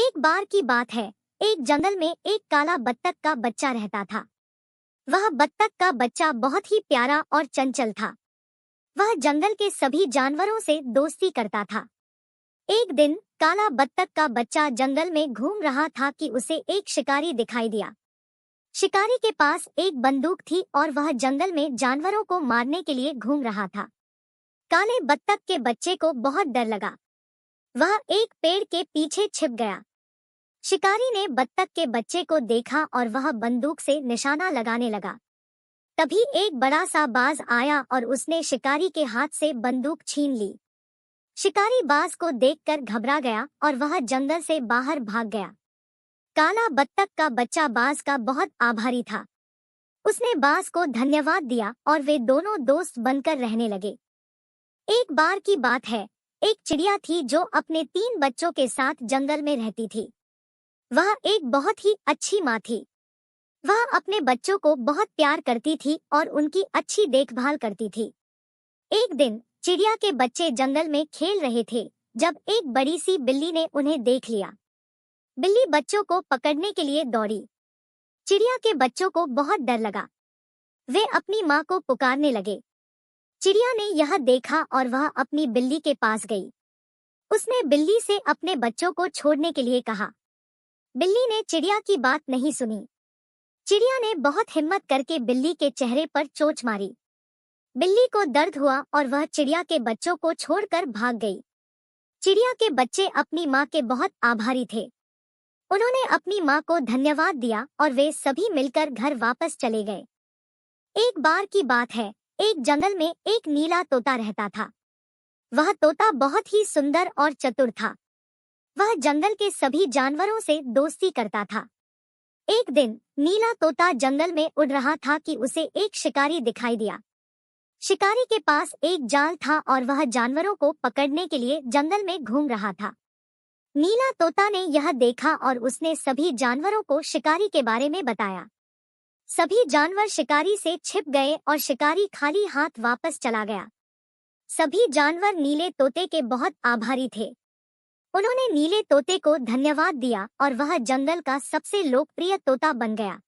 एक बार की बात है। एक जंगल में एक काला बत्तख का बच्चा रहता था। वह बत्तख का बच्चा बहुत ही प्यारा और चंचल था। वह जंगल के सभी जानवरों से दोस्ती करता था। एक दिन काला बत्तख का बच्चा जंगल में घूम रहा था कि उसे एक शिकारी दिखाई दिया। शिकारी के पास एक बंदूक थी और वह जंगल में जानवरों को मारने के लिए घूम रहा था। काले बत्तख के बच्चे को बहुत डर लगा। वह एक पेड़ के पीछे छिप गया। शिकारी ने बत्तख के बच्चे को देखा और वह बंदूक से निशाना लगाने लगा। तभी एक बड़ा सा बाज आया और उसने शिकारी के हाथ से बंदूक छीन ली। शिकारी बाज को देखकर घबरा गया और वह जंगल से बाहर भाग गया। काला बत्तख का बच्चा बाज का बहुत आभारी था। उसने बाज को धन्यवाद दिया और वे दोनों दोस्त बनकर रहने लगे। एक बार की बात है। एक चिड़िया थी जो अपने 3 बच्चों के साथ जंगल में रहती थी। वह एक बहुत ही अच्छी माँ थी। वह अपने बच्चों को बहुत प्यार करती थी और उनकी अच्छी देखभाल करती थी। एक दिन चिड़िया के बच्चे जंगल में खेल रहे थे जब एक बड़ी सी बिल्ली ने उन्हें देख लिया। बिल्ली बच्चों को पकड़ने के लिए दौड़ी। चिड़िया के बच्चों को बहुत डर लगा। वे अपनी माँ को पुकारने लगे। चिड़िया ने यह देखा और वह अपनी बिल्ली के पास गई। उसने बिल्ली से अपने बच्चों को छोड़ने के लिए कहा। बिल्ली ने चिड़िया की बात नहीं सुनी। चिड़िया ने बहुत हिम्मत करके बिल्ली के चेहरे पर चोंच मारी। बिल्ली को दर्द हुआ और वह चिड़िया के बच्चों को छोड़कर भाग गई। चिड़िया के बच्चे अपनी माँ के बहुत आभारी थे। उन्होंने अपनी माँ को धन्यवाद दिया और वे सभी मिलकर घर वापस चले गए। एक बार की बात है। एक जंगल में एक नीला तोता रहता था। वह तोता बहुत ही सुंदर और चतुर था। वह जंगल के सभी जानवरों से दोस्ती करता था। एक दिन नीला तोता जंगल में उड़ रहा था कि उसे एक शिकारी दिखाई दिया। शिकारी के पास एक जाल था और वह जानवरों को पकड़ने के लिए जंगल में घूम रहा था। नीला तोता ने यह देखा और उसने सभी जानवरों को शिकारी के बारे में बताया। सभी जानवर शिकारी से छिप गए और शिकारी खाली हाथ वापस चला गया। सभी जानवर नीले तोते के बहुत आभारी थे। उन्होंने नीले तोते को धन्यवाद दिया और वह जंगल का सबसे लोकप्रिय तोता बन गया।